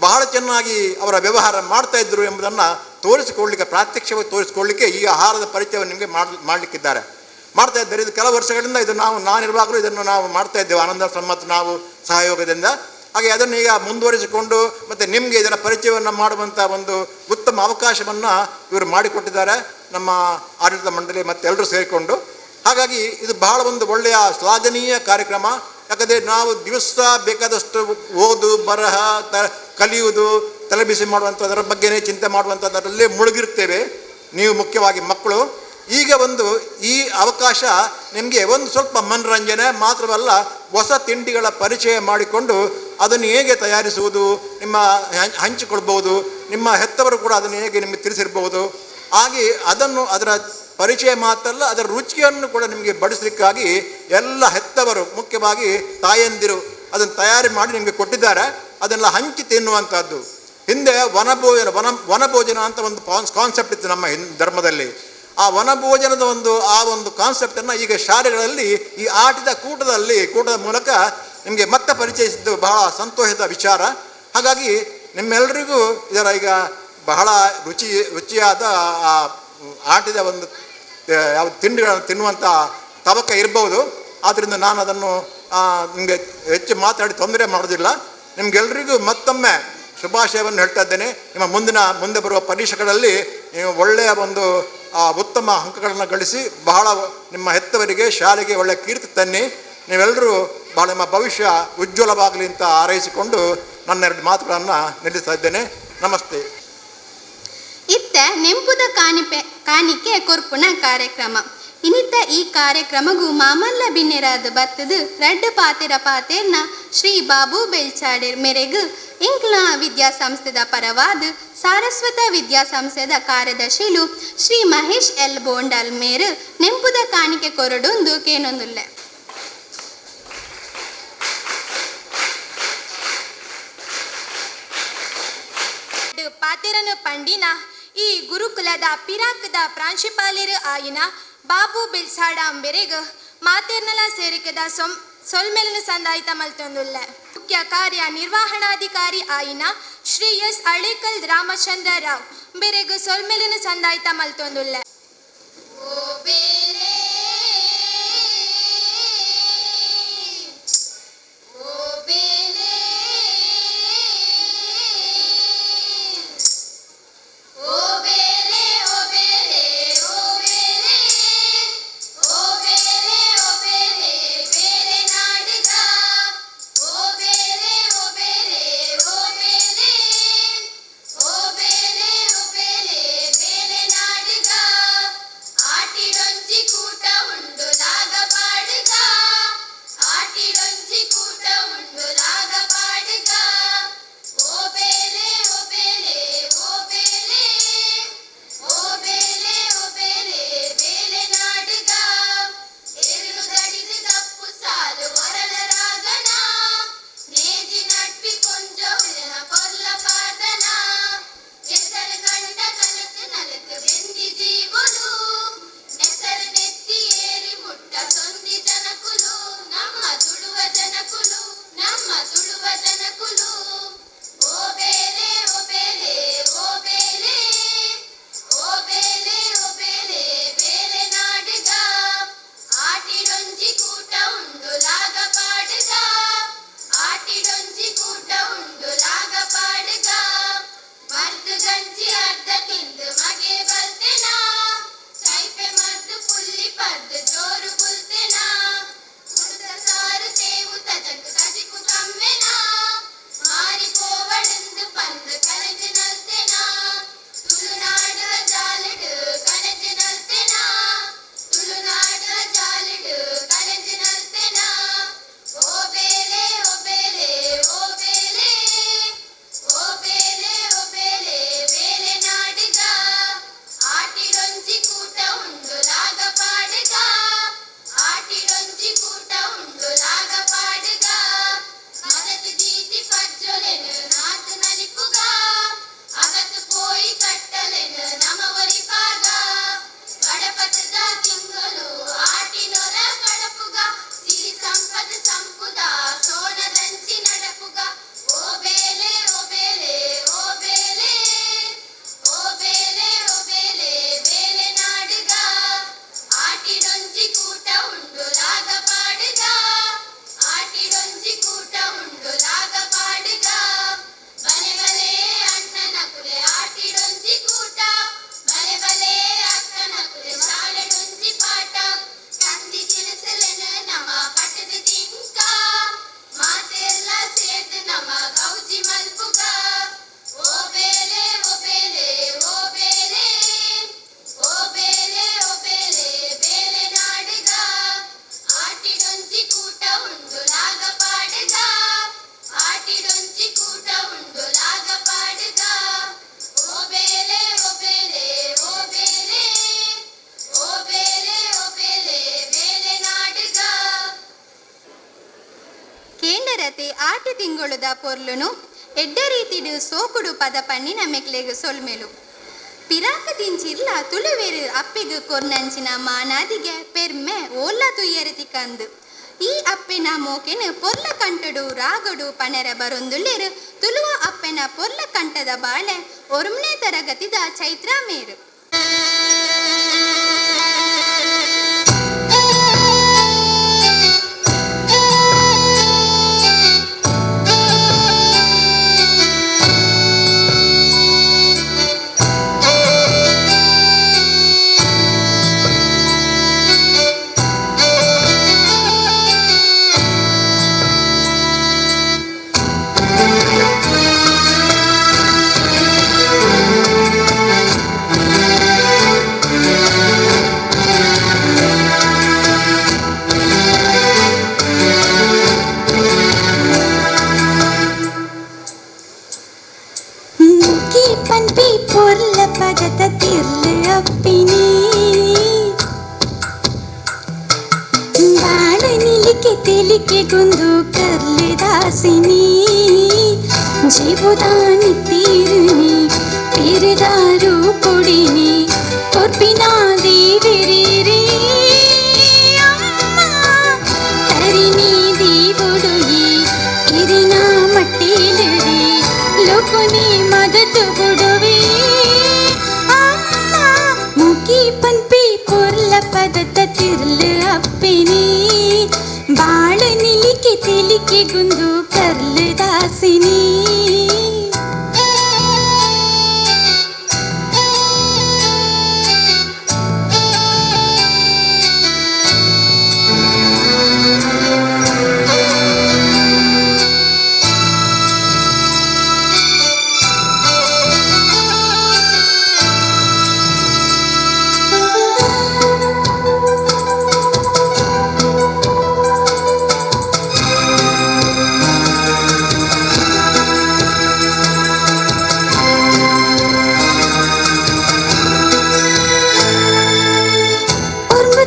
ಬಹಳ ಚೆನ್ನಾಗಿ ಅವರ ವ್ಯವಹಾರ ಮಾಡ್ತಾಯಿದ್ರು ಎಂಬುದನ್ನು ತೋರಿಸಿಕೊಳ್ಳಲಿಕ್ಕೆ, ಪ್ರಾತ್ಯಕ್ಷವಾಗಿ ತೋರಿಸಿಕೊಳ್ಳಲಿಕ್ಕೆ ಈ ಆಹಾರದ ಪರಿಚಯವನ್ನು ನಿಮಗೆ ಮಾಡ್ತಾ ಇದ್ದಾರೆ. ಇದು ಕೆಲವು ವರ್ಷಗಳಿಂದ ಇದು ನಾನಿರುವಾಗಲೂ ಇದನ್ನು ನಾವು ಮಾಡ್ತಾ ಇದ್ದೇವೆ, ಆನಂದಾಶ್ರಮ ಮತ್ತು ನಾವು ಸಹಯೋಗದಿಂದ. ಹಾಗೆ ಅದನ್ನು ಈಗ ಮುಂದುವರಿಸಿಕೊಂಡು ಮತ್ತು ನಿಮಗೆ ಇದರ ಪರಿಚಯವನ್ನು ಮಾಡುವಂಥ ಒಂದು ಉತ್ತಮ ಅವಕಾಶವನ್ನು ಇವರು ಮಾಡಿಕೊಟ್ಟಿದ್ದಾರೆ, ನಮ್ಮ ಆಡಳಿತ ಮಂಡಳಿ ಮತ್ತು ಎಲ್ಲರೂ ಸೇರಿಕೊಂಡು. ಹಾಗಾಗಿ ಇದು ಬಹಳ ಒಂದು ಒಳ್ಳೆಯ ಶ್ಲಾಘನೀಯ ಕಾರ್ಯಕ್ರಮ. ಯಾಕಂದರೆ ನಾವು ದಿವಸ ಬೇಕಾದಷ್ಟು ಓದು ಬರಹ ಕಲಿಯುವುದು, ತಲೆಬಿಸಿ ಮಾಡುವಂಥದ್ದರ ಬಗ್ಗೆನೇ ಚಿಂತೆ ಮಾಡುವಂಥದ್ದರಲ್ಲೇ ಮುಳುಗಿರ್ತೇವೆ. ನೀವು ಮುಖ್ಯವಾಗಿ ಮಕ್ಕಳು ಈಗ ಈ ಅವಕಾಶ ನಿಮಗೆ ಒಂದು ಸ್ವಲ್ಪ ಮನರಂಜನೆ ಮಾತ್ರವಲ್ಲ, ಹೊಸ ತಿಂಡಿಗಳ ಪರಿಚಯ ಮಾಡಿಕೊಂಡು ಅದನ್ನು ಹೇಗೆ ತಯಾರಿಸುವುದು ನಿಮ್ಮ ಹಂಚಿಕೊಳ್ಬೋದು, ನಿಮ್ಮ ಹೆತ್ತವರು ಕೂಡ ಅದನ್ನು ಹೇಗೆ ನಿಮಗೆ ತಿಳಿಸಿರ್ಬೋದು. ಹಾಗೆ ಅದರ ಪರಿಚಯ ಮಾತ್ರ ಅಲ್ಲ, ಅದರ ರುಚಿಯನ್ನು ಕೂಡ ನಿಮಗೆ ಬಡಿಸಲಿಕ್ಕಾಗಿ ಎಲ್ಲ ಹೆತ್ತವರು, ಮುಖ್ಯವಾಗಿ ತಾಯಂದಿರು ಅದನ್ನು ತಯಾರಿ ಮಾಡಿ ನಿಮಗೆ ಕೊಟ್ಟಿದ್ದಾರೆ. ಅದನ್ನೆಲ್ಲ ಹಂಚಿ ತಿನ್ನುವಂಥದ್ದು. ಹಿಂದೆ ವನಭೋಜನ ಅಂತ ಒಂದು ಕಾನ್ಸೆಪ್ಟ್ ಇತ್ತು ನಮ್ಮ ಧರ್ಮದಲ್ಲಿ. ಆ ವನಭೋಜನದ ಒಂದು ಕಾನ್ಸೆಪ್ಟನ್ನು ಈಗ ಶಾಲೆಗಳಲ್ಲಿ ಈ ಆಟದ ಕೂಟದ ಮೂಲಕ ನಿಮಗೆ ಮತ್ತೆ ಪರಿಚಯಿಸಿದ್ದು ಬಹಳ ಸಂತೋಷದ ವಿಚಾರ. ಹಾಗಾಗಿ ನಿಮ್ಮೆಲ್ಲರಿಗೂ ಇದರ ಈಗ ಬಹಳ ರುಚಿಯಾದ ಆಟದ ಒಂದು ಯಾವ ತಿಂಡಿಗಳನ್ನು ತಿನ್ನುವಂಥ ತವಕ ಇರ್ಬೋದು. ಆದ್ದರಿಂದ ನಾನು ಅದನ್ನು ನಿಮಗೆ ಹೆಚ್ಚು ಮಾತಾಡಿ ತೊಂದರೆ ಮಾಡೋದಿಲ್ಲ. ನಿಮಗೆಲ್ಲರಿಗೂ ಮತ್ತೊಮ್ಮೆ ಶುಭಾಶಯವನ್ನು ಹೇಳ್ತಾ ಇದ್ದೇನೆ. ನಿಮ್ಮ ಮುಂದೆ ಬರುವ ಪರೀಕ್ಷೆಗಳಲ್ಲಿ ನೀವು ಒಳ್ಳೆಯ ಒಂದು ಉತ್ತಮ ಅಂಕಗಳನ್ನು ಗಳಿಸಿ ಬಹಳ ನಿಮ್ಮ ಹೆತ್ತವರಿಗೆ, ಶಾಲೆಗೆ ಒಳ್ಳೆಯ ಕೀರ್ತಿ ತನ್ನಿ. ನೀವೆಲ್ಲರೂ ಬಹಳ ನಿಮ್ಮ ಭವಿಷ್ಯ ಉಜ್ವಲವಾಗಲಿ ಅಂತ ಹಾರೈಸಿಕೊಂಡು ನನ್ನ 2 ಮಾತುಗಳನ್ನು ನಿಲ್ಲಿಸ್ತಾ ಇದ್ದೇನೆ. ನಮಸ್ತೆ. ಇತ್ತ ನೆಂಪುದ ಕಾಣಿಕೆ ಕೊರ್ಪುನ ಕಾರ್ಯಕ್ರಮ ಇನ್ನಿತ್ತ ಈ ಕಾರ್ಯಕ್ರಮಗೂ ಮಾಮಲ್ಲ ಬಿನ್ನೆರಾದ ಬತ್ತದು ರಡ್ಡು ಪಾತೆರ್ನ ಶ್ರೀ ಬಾಬು ಬೆಲ್ಚಾಡೆರ್ ಮೆರೆಗು ಇಂಕ್ಲ ವಿದ್ಯಾಸಂಸ್ಥೆದ ಪರವಾದ ಸಾರಸ್ವತ ವಿದ್ಯಾಸಂಸ್ಥೆದ ಕಾರ್ಯದರ್ಶಿಲು ಶ್ರೀ ಮಹೇಶ್ ಎಲ್ ಬೋಂಡಲ್ ಮೇರು ನೆಂಪುದ ಕಾಣಿಕೆ ಕೊರಡೊಂದು ಕೇನೊಂದುಲ್ಲೆ. ಪಂಡಿನ ಈ ಗುರುಕುಲದ ಪಿರಾಕದ ಪ್ರಾಂಶುಪಾಲರು ಆಯಿನ ಬಾಬು ಬಿಲ್ಸಾಡ ಅಂಬೆರೆಗ್ ಮಾತೆರ್ನಲ ಸೇರಿಕೆದ ಸೊಲ್ಮೆಲನ ಸಂದಾಯಿತ ಮಲ್ತೊಂದುಲ್ಲೆ. ಮುಖ್ಯ ಕಾರ್ಯ ನಿರ್ವಹಣಾಧಿಕಾರಿ ಆಯಿನ ಶ್ರೀ ಎಸ್ ಅಳೇಕಲ್ ರಾಮಚಂದ್ರ ರಾವ್ ಬೆರೆಗ್ ಸೊಲ್ಮೆಲನ ಸಂದಾಯಿತ ಮಲ್ತೊಂದುಲ್ಲೆ. ಆಟಿ ತಿಂಗೊಳುದ ಪೊರ್ಲುನು ಎಡ್ಡ ರೀತಿಡು ಸೋಕುಡು ಪದ ಪನ್ನಿನ ಮೆಕ್ಲೆಗ್ ಸೊಲ್ಮೆಲು ಪಿರಾಕ ದಿಂಚಿರ್ಲ ತುಳುವೇರು ಅಪ್ಪೆಗ್ ಕೊರ್ನಂಚಿನ ಮಾನಾದಿಗೆ ಪೆರ್ಮೆ ಓಲ್ಲ ತುಯ್ಯರತಿ ಕಂದು ಈ ಅಪ್ಪೆನ ಮೋಕೆನ ಪೊರ್ಲ ಕಂಟಡು ರಾಗಡು ಪನೆರ ಬರೊಂದುಲ್ಲೆರು ತುಳುವ ಅಪ್ಪೆನ ಪೊರ್ಲ ಕಂಠದ ಬಾಳೆ ಒರುಮ್ನೆ ತರಗತಿದ ಚೈತ್ರ ಮೇರು ಗುಂದು ಕರ್ಲೆ ದಾಸಿನಿ ಜೀವದಾನಿ ತೀರುನಿ ಬಿರುದಾರು ಕೊಡಿನಿ ಕೊರ್ಪಿನ ದೇವಿರಿ ಅಮ್ಮ ತರಿನಿ ದೀವುಡುಯಿ ಇರಿನ ಮಟ್ಟಿಲಡಿ ಲೋಕನಿ ಮದತು ಬುಡುವಿ ಅಮ್ಮ ಮುಗಿ ಪನ್ಪಿ ಪೊರ್ಲ ಪದತ ತಿರ್ಲು ಅಪ್ಪಿನಿ ಬಾಳ ನಿಲಿಕೆ ತೆಲಿಕೆ ಗುಂದು ಕರ್ಲು ದಾಸಿನಿ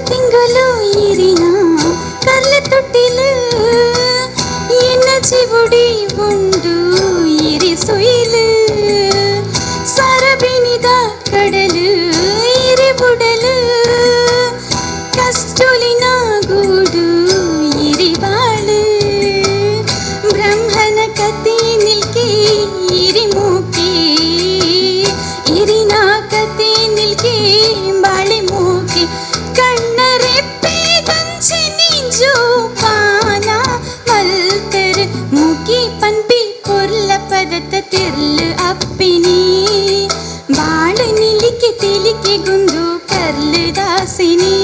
ತಿಂಗಳು ಇರಿನ ಕರ್ಲ ತೊಟ್ಟಿಲು ಎನ್ನ ಚಿವುಡಿ ಉಂಡು ಇರಿ ಸೊಯ್ಲು ಸರಬಿನಿದ ಕಡಲು ಇರಿ ಬುಡಲು ಕಸ್ತೂಲಿನ ಗೂಡು ಇರಿ ಬಾಳು ಬ್ರಹ್ಮನ ಕತೆ ನಿಲ್ಕೆ ಇರಿ ಮೂಕಿ ಇರಿನ ಕತೆ ನಿಲ್ಕೆ ಬಾಳೆ ಮೂಕಿ ಕಣ್ಣರೆಪ್ಪೆ ದಂಚಿನಿ ಜೋಪಾನ ಮಲ್ತರ್ ಮುಗಿ ಪನ್ಪಿ ಪೊರ್ಲ ಪದತ ತಿರ್ಲು ಅಪ್ಪಿನಿ ಬಾಳ ನಿಲಿಕೆ ತೆಲಿಕೆ ಗುಂದು ಕರ್ಲು ದಾಸಿನಿ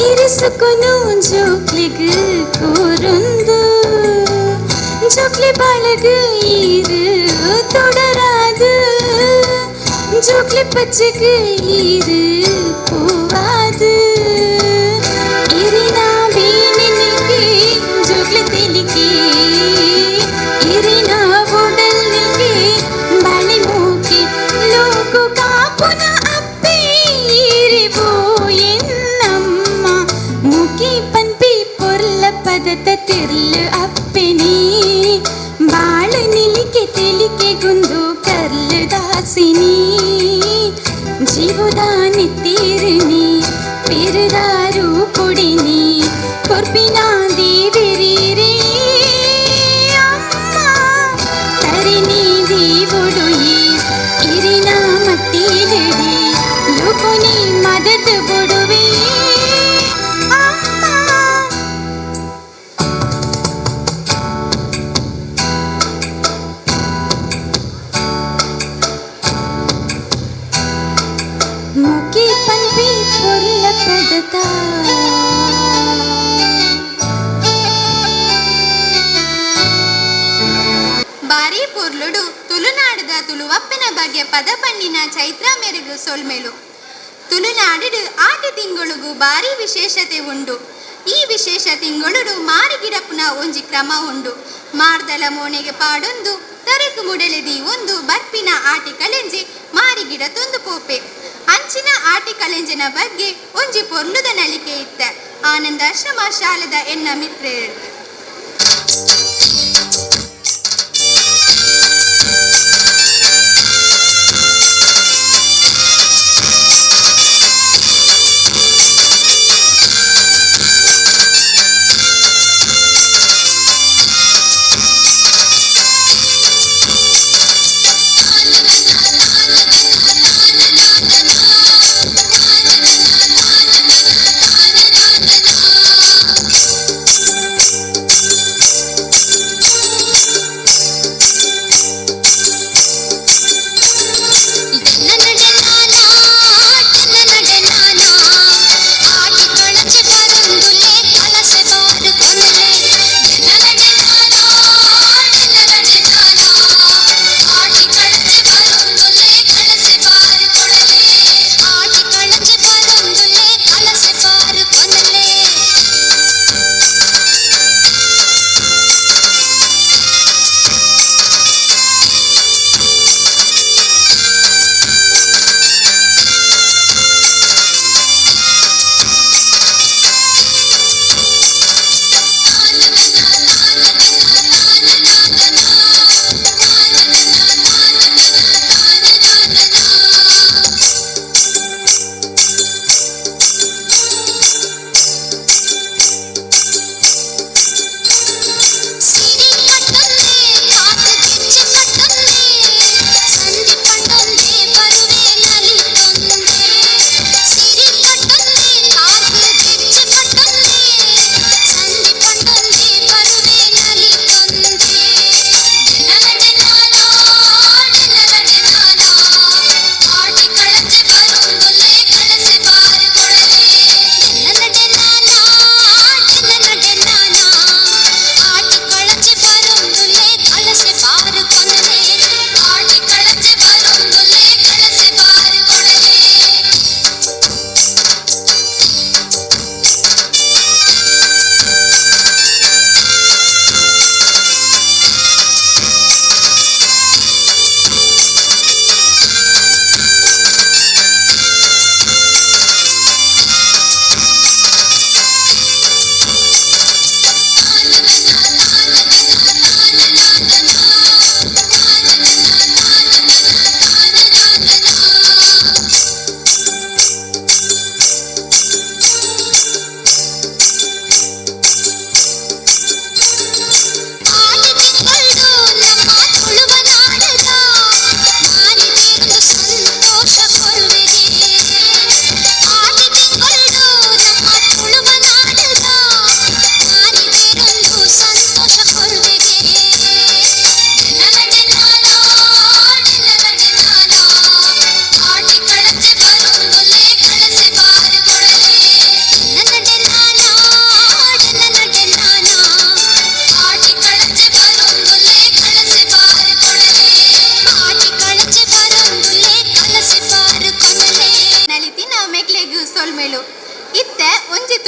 ಇರಿಸುಕೊನು ಜೋಕ್ಲಿಗ್ ಕೂರುಂದು ಜೋಕ್ಲಿ ಬಾಳಗ್ ಈರು ತೊಡರಾದು ಜೋಕ್ಲಿ ಪಚ್ಚಗ್ ಈರು ಪೂವಾದು ಇರಿನ ಬೀನಿ ನಿಲ್ಕೆ ಜೋಕ್ಲಿ ತೆಲಿಕೆ ಇರಿನ ಬುಡಲ್ ನಿಲ್ಕೆ ಬಾಳೆ ಮೂಕೆ ಲೋಕು ಕಾಪುನ ಅಪ್ಪಿ ಇರಿಬೋ ಎನ್ನಮ್ಮ ಮುಗಿ ಪನ್ಪಿ ಪೊರ್ಲ ಪದತ ತಿರ್ಲು ಅಪ್ಪಿನಿ ಬಾಳ ನಿಲಿಕೆ ತೆಲಿಕೆ ಗುಂದು ಕರ್ಲು ದಾಸಿನಿ ಜೀವದ ನಿತ್ತಿರಿನಿ ಬಿರುದಾರು ಕೊಡಿನಿ ಕೊರ್ಪಿನ ದೇವಿರಿ ಅಮ್ಮ ತರಿನಿ ದೀವುಡುಯಿ ಇರಿನ ಮಟ್ಟಿಲಡಿ ಲೋಕನಿ ಮದತ್ ಬುಡುವಿ ಮುಗಿ ಪನ್ಪಿ ಪೊರ್ಲ ಪದತ ಬಾರಿ ಪೊರ್ಲುಡು ತುಳುನಾಡದ ತುಳುವಪ್ಪನ ಬಗ್ಗೆ ಪದ ಪಣ್ಣಿನ ಚೈತ್ರ ಮೆರುಗು ಸೊಲ್ಮೆಲು ತುಳುನಾಡು ಆಟಿ ತಿಂಗಳಿಗೂ ಬಾರಿ ವಿಶೇಷತೆ ಉಂಡು. ಈ ವಿಶೇಷ ತಿಂಗಳು ಮಾರಿಗಿಡಪುನ ಒಂಜಿ ಕ್ರಮ ಉಂಡು. ಮಾರ್ದಲ ಮೋನೆಗೆ ಪಾಡೊಂದು ತರೆಕು ಮುಡಲೆದಿ ಒಂದು ಬರ್ಪಿನ ಆಟಿ ಕಲೆಂಜೆ ಮಾರಿಗಿಡ ತೊಂದು ಪೋಪೆ. ಅಂಚಿನ ಆಟಿ ಕಲೆಂಜಿನ ಬಗ್ಗೆ ಒಂಜಿ ಪೊರ್ಲುದ ನಳಿಕೆ ಇತ್ತ. ಆನಂದಾಶ್ರಮ ಶಾಲೆದ ಎನ್ನ ಮಿತ್ರೇರು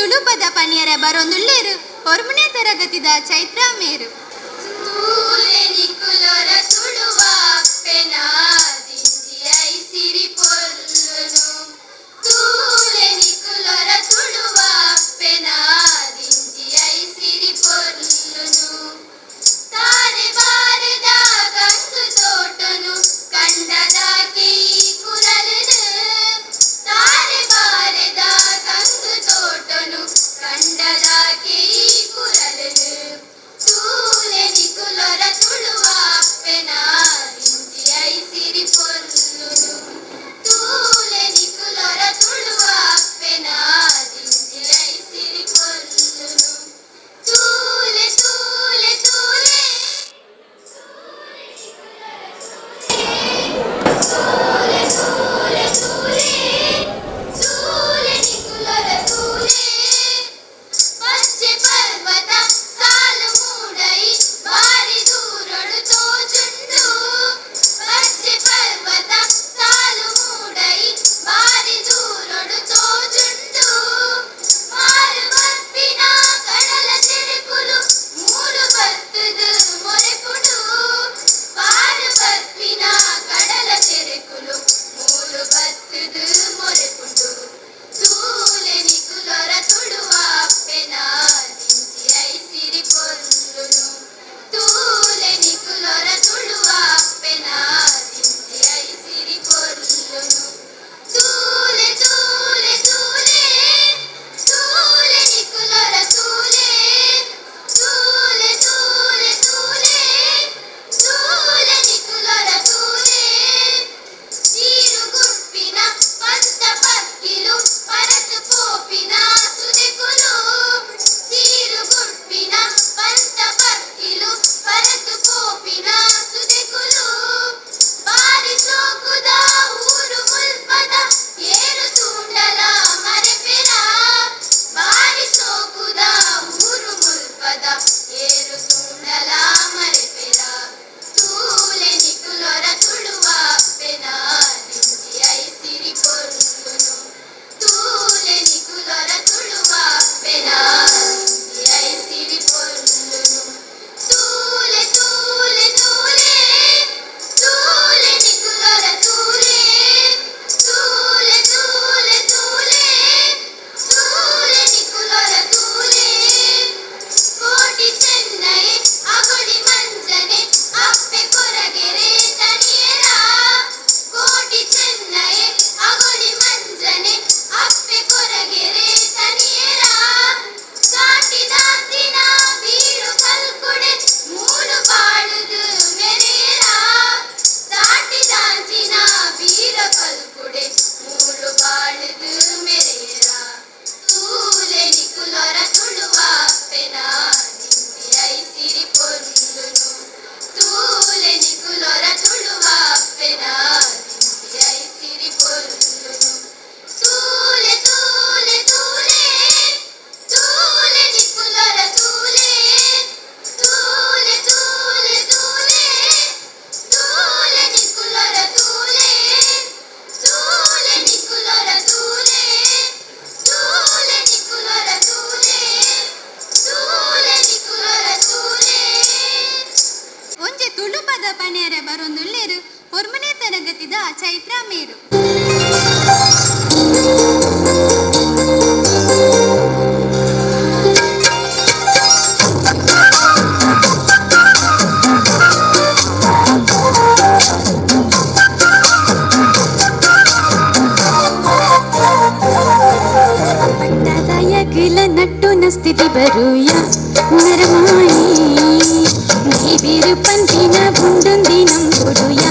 ತುಳುಪದ ಪನಿಯರ ಬರೊಂದುಲ್ಲೇರು ಹೊರ್ಮನೆ ತರಗತಿದ ಚೈತ್ರ ಮೇರು. ಚೈತ್ರ ಮೇರು. ಸ್ಥಿತಿ ಬರುಯ ನರಮಾಯಿ ದೇವಿರು ಪಂತಿನ ಬುಂಡುಂದಿ ನಂಬುಡುಯ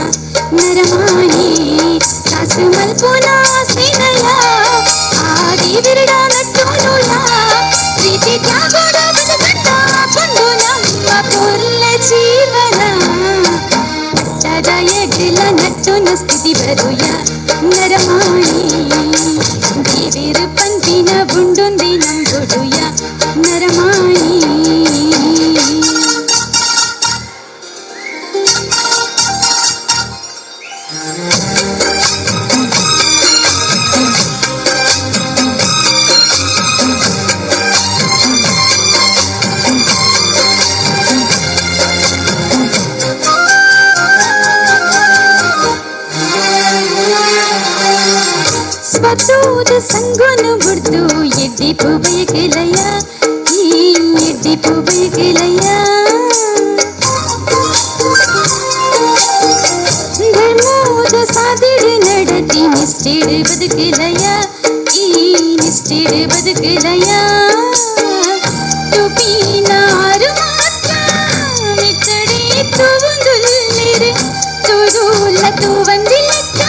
ನರಮಾಯಿ ಕಾಸು ಮಲ್ಪುನ ಸ್ನೇಹಯ ಆದಿ ವಿರಡ ನಟ್ಟುನುಯ ಪ್ರೀತಿ ತ್ಯಾಗೋಡ ಬದುಕಂತ ಬಂದು ನಮ್ಮ ಪೊರ್ಲ ಜೀವನ ಪಟ್ಟದ ಎಗ್ಲ ನಟ್ಟುನ ಸ್ಥಿತಿ ಬರುಯ ನರಮಾಯಿ ದೇವಿರು ಪಂತಿನ ಬುಂಡುಂದಿ ನಂಬುಡುಯ ನರಮಾಯಿ. ಬತ್ತೂದು ಸಂಗೋನು ಬುಡ್ದು ಎಡ್ಡಿಪು ಬಯಕೆಲಯ ಈ ಎಡ್ಡಿಪು ಬಯಕೆಲಯ ಧರ್ಮೋದ ಸಾದಿಡು ನಡತಿ ನಿಷ್ಠೆಡು ಬದುಕಲಯ ಈ ನಿಷ್ಠೆಡು ಬದುಕಲಯ ತುಪಿನಾರು ಮಾತ್ರ ಮಿತ್ತಡಿ ತೂವಂದುಲ್ಲಿರು ತೂದುಲ್ಲ ತೂವಂದಿಲ್ಲಕ್ಕ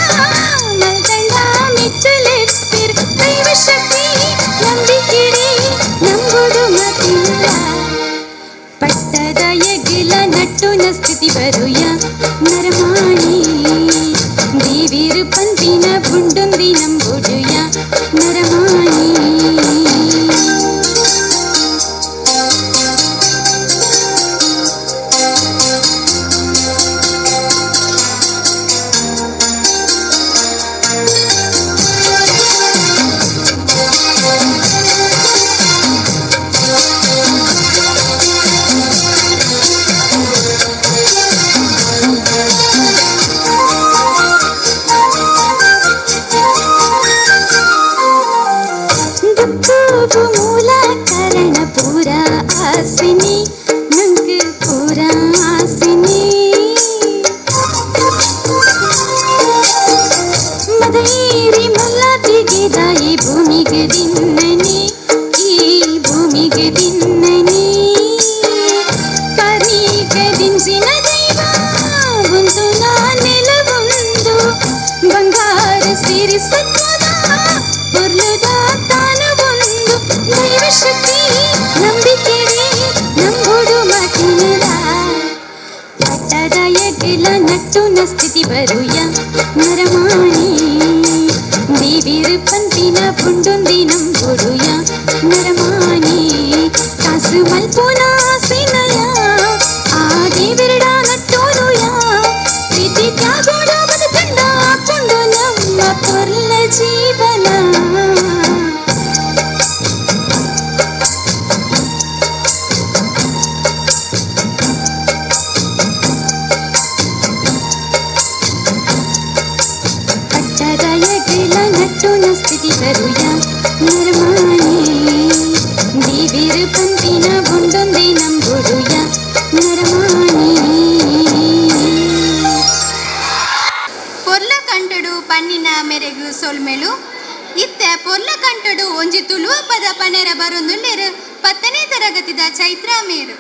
ಮಲ್ದಂಡ ಮಿತ್ತಲೆಪ್ಪಿರು ದೈವ ಶಕ್ತಿ ನಂಬಿಕಿಡಿ ನಂಬುಡು ಮತಿಲ್ಲ ಪಟ್ಟದ ಎಗಿಲ ನಟ್ಟುನ ಸ್ಥಿತಿ ಬರುಯ ನರಮಾಣಿ ದೇವಿರು ಪಂತಿನ ಬುಂಡುಂದಿ ನಂಬುಡುಯ ನರಮಾಣಿ ದುಃಖವು ಮೂಲ ಕಾರಣ ಪೂರ ಆಸಿನಿ ನಂಗೆ ಪೂರ ಆಸಿನಿ ಮದೈರಿ ಮಲ್ಲತಿಗೆ ದಾಯಿ ಭೂಮಿಗೆ ದಿನ್ನನಿ ಈ ಭೂಮಿಗೆ ದಿನ್ನನಿ ಕಾರ್ಮಿಕ ದಿನಸಿನ ದೈವ ಒಂದು ನೆಲವೊಂದು ಬಂಗಾರ ಸಿರಿ ಸತ್ವದ ಪೊರ್ಲುದ ತಾನವೊಂದು ದೈವ ಶಕ್ತಿ ನಂಬಿಕೆಡೆ ನಂಬುಡು ಮತಿನಿದ ಪಟ್ಟದ ಎಗಿಲ ನಟ್ಟುನ ಸ್ಥಿತಿ ಬರುಯ ನರಮಾಣಿ ದೇವಿರು ಪಂತಿನ ಪುಂಡುಂದಿ ನಂಬುಡುಯ ನರಮಾಣಿ ಕಾಸು ಮಲ್ಪುನ ಸಿನಯ ಆ ದೇವಿರಡ ನಟ್ಟೋನುಯ ಪ್ರೀತಿ ತ್ಯಾಗೋಡ ಬದುಕಂಡ ಪುಂಡು ನಮ್ಮ ಪೊರ್ಲ ಜೀವನ ಪಟ್ಟದ ಎಗಿಲ ನಟ್ಟುನ ಸ್ಥಿತಿ ಬರುಯ ನರಮಾಣಿ ದೇವಿರು ಪಂತಿನ ಬುಂಡೊಂದಿ ನಂಬುಡುಯ ನರಮಾಣಿ ಪೊರ್ಲ ಕಂಟಡು ಪನ್ನಿನ ಮೆರೆಗು ಸೊಲ್ಮೆಲು ಇತ್ತೆ ಪೊರ್ಲ ಕಂಟಡು ಒಂಜಿ ತುಳುವ ಪದ ಪನೆರ ಬರೊಂದುಲ್ಲೆರು 10ನೇ ತರಗತಿದ ಚೈತ್ರ ಮೇರು.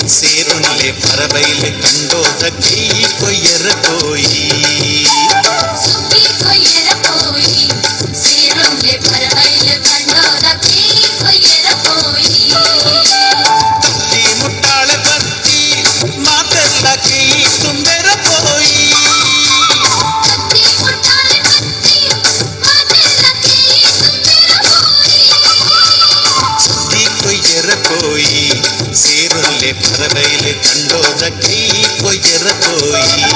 ಸೇರುಳ್ಳೆ ಪರಬೈಲೆ ಕಂಡೋದ ಕೈ ಕೊಯ್ಯರ ಕೋಯಿ ಸುಗ್ಗಿ ಕೊಯ್ಯರ ಕೋಯಿ ಸೇರುಂಡೆ ಪರಬೈಲು ಕಂಡೋದ ಕೈ ಕೊಯ್ಯರ ಕೋಯಿ ತತ್ತಿ ಮುಟ್ಟಾಳೆ ಬತ್ತಿ ಮಾತೆಲ್ಲ ಕೈ ತುಂಬೆರ ಕೋಯಿ ಕತ್ತಿ ಮುಟ್ಟಾಲೆ ಕತ್ತಿ ಮಾತೆಲ್ಲ ಕೈ ತುಂಬಿರ ಕೋಯಿ ಸುಗ್ಗಿ ಕೊಯ್ಯರ ಕೋಯಿ ಸೇರುಳ್ಳೆ ಪರಬೈಲೆ ಕಂಡೋದ ಕೈ ಕೊಯ್ಯರ ಕೋಯಿ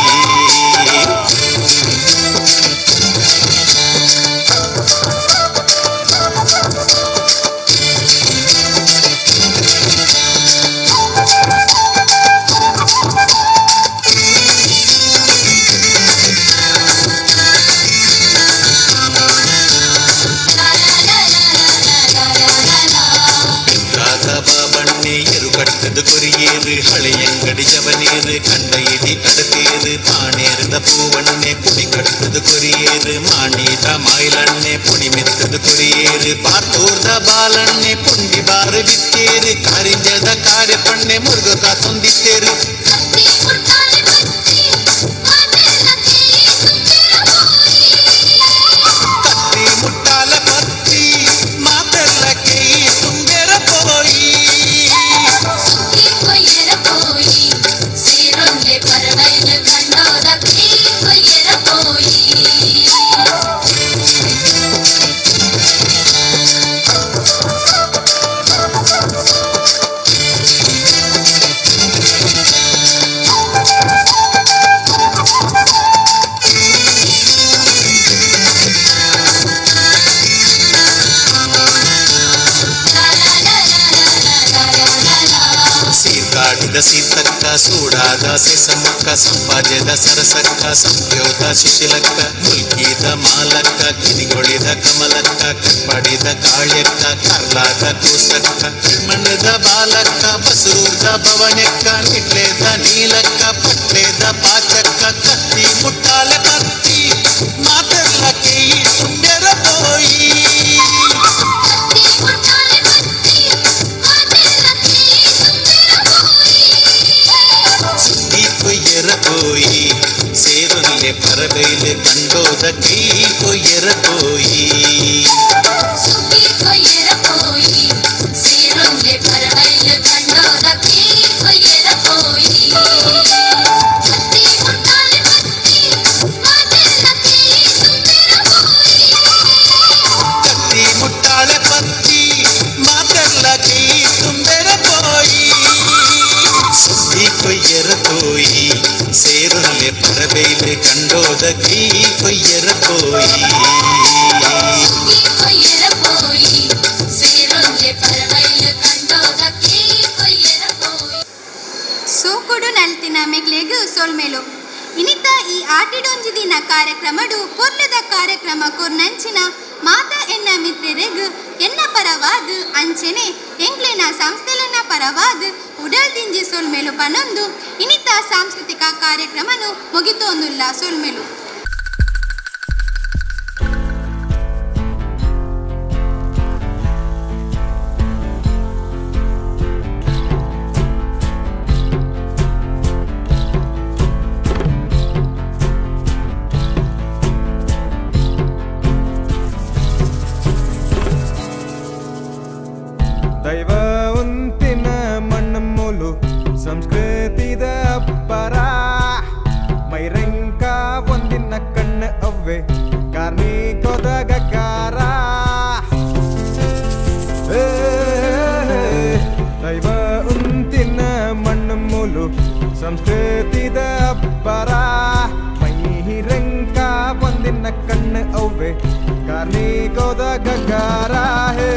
ಬಾಬಣ್ಣೆ ಎರುಕಟ್ಟದ ಕೊರಿಯೇರು ಹಳೆಯಂಗಡಿ ಜವನೇರು ಕಂಡ ಇಡಿ ಕಡತೇರು ಪಾಣೇರದ ಪೂವಣ್ಣೆ ಪುಡಿ ಕಟ್ಟದ ಕೊರಿಯೇರು ಮಾಣಿದ ಮಾಯಿಲಣ್ಣೆ ಪುಡಿ ಮೆತ್ತದ ಕೊರಿಯೇರು ಪಾತೂರ್ದ ಬಾಲಣ್ಣೆ ಪುಂಡಿ ಬಾರ ಬಿತ್ತೇರು ಕಾರಿಂಜದ ಕಾರ್ಯಪಣ್ಣೆ ಮುರುಗಕ ತಂದಿತ್ತೇರು ಕತ್ತಿ ಮುಟ್ಟಾಲೆ ಕತ್ತಿ ಮಾತೆಲ್ಲ ಕೈ ತುಂಬಿರ ಕೋಯಿ ಕತ್ತಿ ಮುಟ್ಟಾಲ ಪತ್ತಿ ಮಾತೆಲ್ಲ ಕೈ ತುಂಬೆರ ಕೋಯಿ ಸುಗ್ಗಿ ಕೊಯ್ಯರ ಕೋಯಿ ಸೇರುಂಡೆ ಪರಬೈಲು ಕಂಡೋದ ಕೈ ಕೊಯ್ಯರ ಕೋಯಿ ಸೀರ್ಕಾಡಿದ ಸೀತಕ್ಕ ಸೂಡಾದ ಸೆಸಮಕ್ಕ ಸಂಪಾದ್ಯದ ಸರಸಕ್ಕ ಸಂಯೋದ ಶಿಶಿಲಕ್ಕ ಮುಲ್ಕಿದ ಮಾಲಕ್ಕ ಕಿನಿಗೊಳಿದ ಕಮಲಕ್ಕ ಕಟ್ಪಡಿದ ಕಾಳ್ಯಕ್ಕ ಕರ್ಲಾದ ಕೂಸಕ್ಕ ಮಣ್ಣದ ಬಾಲಕ್ಕ ಬಸರೂರ್ದ ಭವನಕ್ಕ ನಿಟ್ಲೇದ ನೀಲಕ್ಕ ಪಟ್ಲೇದ ಪಾಚಕ್ಕ ಕತ್ತಿ ಮುಟ್ಟಾಲೆ ಕತ್ತಿ ಮಾತೆಲ್ಲ ಕೈ ತುಂಬ್ಯರ ಕೋಯಿ ಕತ್ತಿ ಮುಟ್ಟಾಲೆ ಕತ್ತಿ ಮಾತೆಲ್ಲ ಕೈ ತುಂಬಿರ ಕೋಯಿ ಸುಗ್ಗಿ ಕೊಯ್ಯರ ಕೋಯಿ ಸೇರುಳ್ಳೆ ಪರಬೈಲೆ ಕಂಡೋದ ಕೈ ಕೊಯ್ಯರ ಕೋಯಿ ಸುಗ್ಗಿ ಕೊಯ್ಯರ ಕೋಯಿ ಸೇರುಂಡೆ ಪರಬೈಲು ಕಂಡೋದ ಕೈ ಕೊಯ್ಯರ ಕೋಯಿ ಕತ್ತಿ ಮುಟ್ಟಾಲೆ ಕತ್ತಿ ಮಾತೆಲ್ಲ ಕೈ ತುಂಬಿರ ಕೋಯಿ ಕತ್ತಿ ಮುಟ್ಟಾಳೆ ಪತ್ತಿ ಮಾತೆಲ್ಲ ಕೈ ತುಂಬೆರ ಕೋಯಿ ಸುಗ್ಗಿ ಕೊಯ್ಯರ ಕೋಯಿ ಸೇರುಳ್ಳೆ ಪರಬೈಲೆ ಕಂಡೋದ ಕೈ ಕೊಯ್ಯರ ಕೋಯಿ ಸುಗ್ಗಿ ಕೊಯ್ಯರ ಕೋಯಿ ಸೇರುಂಡೆ ಪರಬೈಲು ಕಂಡೋದ ಕೈ ಕೊಯ್ಯರ ಕೋಯಿ ಸೋಕುಡು ನಲ್ತಿನ ಮೆಕ್ಲೆಗ್ ಸೊಲ್ಮೆಲು ಇನಿತ ಈ ಆಟಿಡೊಂಜಿ ದಿನ ಕಾರ್ಯಕ್ರಮಡು ಪೊರ್ಲದ ಕಾರ್ಯಕ್ರಮ ಕೊರ್ನಂಚಿನ ಮಾತ ಎನ್ನ ಮಿತ್ರೆರೆಗ್ ಎನ್ನ ಪರವಾದ್ ಅಂಚೆನೆ ಎಂಕ್ಲೆನ ಸಂಸ್ಥೆಲನ ಪರವಾದ್ ಉಡಲ್ ತಿಂಜಿ ಸೊಲ್ಮೆಲು ಪನೊಂದು ಇನಿತ ಸಾಂಸ್ಕೃತಿಕ ಕಾರ್ಯಕ್ರಮನು ಮುಗಿತೋಂದುಲ್ಲ ಸೊಲ್ಮೆಲು ದೈವ ಉಂತಿನ ಮಣ್ಣಮೂಲು ಸಂಸ್ಕೃತಿದ ಅಬ್ಬರ ಮೈರಂಕ ಒಂದಿನ ಕಣ್ಣು ಅವ್ವೆ ಕಾರ್ಮಿಕದ ಗಗ್ಗಾರ ದೈವ ಉಂತಿನ ಮಣ್ಣಮೂಲು ಸಂಸ್ಕೃತಿದ ಅಬ್ಬರ ಮೈರಂಕ ಒಂದಿನ ಕಣ್ಣು ಅವ್ವೆ ಕಾರ್ಮಿಕದ ಗಗ್ಗಾರ ಹೇ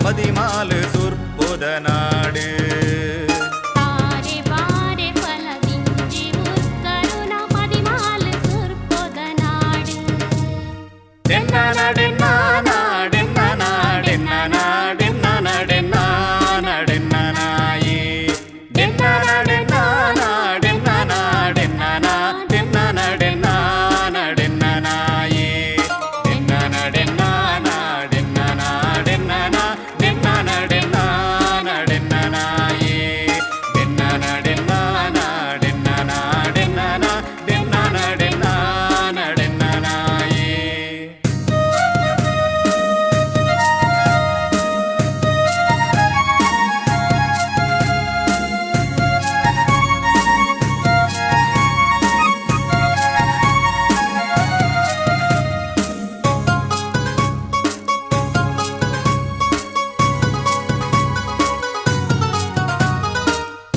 பதிமாலு சுற்புத நாடு ತಾರೆ ಬಾರೆ ಫಲದಿಂಜಿ ಉತ್ಕರುಣ ಪದಿಮಾಲು ಸುರ್ಪೊದ ನಾಡು ಡೆನ್ನಾನ ಡೆನ್ನಾನ ಡೆನ್ನಾನ ಡೆನ್ನಾನ ಡೆನ್ನಾನ ಡೆನ್ನಾನ ಡೆನ್ನಾನಾಯೇ ಡೆನ್ನಾನ ಡೆನ್ನಾನ ಡೆನ್ನಾನ ಡೆನ್ನಾನ ಡೆನ್ನಾನ ಡೆನ್ನಾನ ಡೆನ್ನಾನಾಯೇ ಡೆನ್ನಾನ ಡೆನ್ನಾನ ಡೆನ್ನಾನ ಡೆನ್ನಾನ ಡೆನ್ನಾನ ಡೆನ್ನಾನ ಡೆನ್ನಾನಾಯೇ ಡೆನ್ನಾನ ಡೆನ್ನಾನ ಡೆನ್ನಾನ ಡೆನ್ನಾನ ಡೆನ್ನಾನ ಡೆನ್ನಾನ ಡೆನ್ನಾನಾಯೇ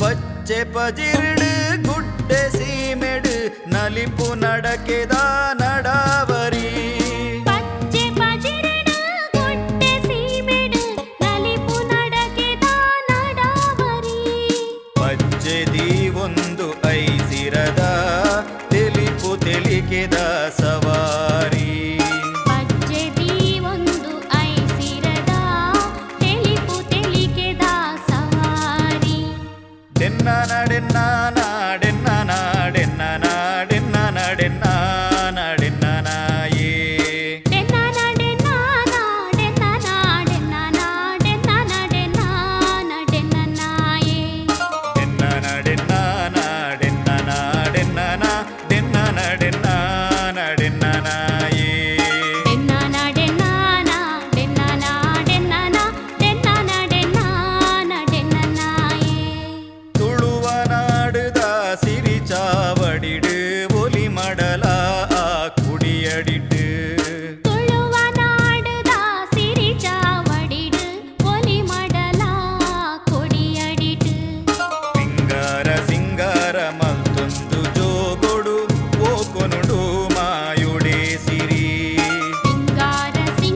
ಪಚ್ಚೆ ಪಜಿರ್ಡು ಗುಡ್ಡೆ ಸೀಮೆಡು ನಲಿಪು ನಡಕೆದ ನಡಾವರಿ ಪಚ್ಚೆ ಪಜಿರಡು ಗುಡ್ಡೆ ಸೀಮೆಡು ನಲಿಪು ನಡಕೆದ ನಡಾವರಿ ಪಚ್ಚೆದಿ ಒಂದು ಐಸಿರದ ತೆಲಿಪು ತೆಲಿಕೆದ ಸವಾರಿ ಪಚ್ಚೆದಿ ಒಂದು ಐಸಿರದ ತೆಲಿಪು ತೆಲಿಕೆದ ಸವಾರಿ ಡೆನ್ನಾನ ಡೆನ್ನಾನ ಡೆನ್ನಾನ ಡೆನ್ನಾನ ಡೆನ್ನಾನ ಡೆನ್ನಾನ ಡೆನ್ನಾನಾಯೇ ಡೆನ್ನಾನ ಡೆನ್ನಾನ ಡೆನ್ನಾನ ಡೆನ್ನಾನ ಡೆನ್ನಾನ ಡೆನ್ನಾನ ಡೆನ್ನನಾಯೇ ಡೆನ್ನಾನ ಡೆನ್ನಾನ ಡೆನ್ನಾನ ಡೆನ್ನಾನ ಡೆನ್ನಾನ ಡೆನ್ನಾನ ಡೆನ್ನಾನಾಯೇ ಡೆನ್ನಾನ ಡೆನ್ನಾನ ಡೆನ್ನಾನ ಡೆನ್ನಾನ ಡೆನ್ನಾನ ಡೆನ್ನಾನ ಡೆನ್ನನಾಯೇ ತುಳುವ ನಾಡುದ ಸಿರಿ ಚಾವಡಿಡು ಒಲಿ ಮಡಲ ಆ ಕುಡಿಯಡಿಡು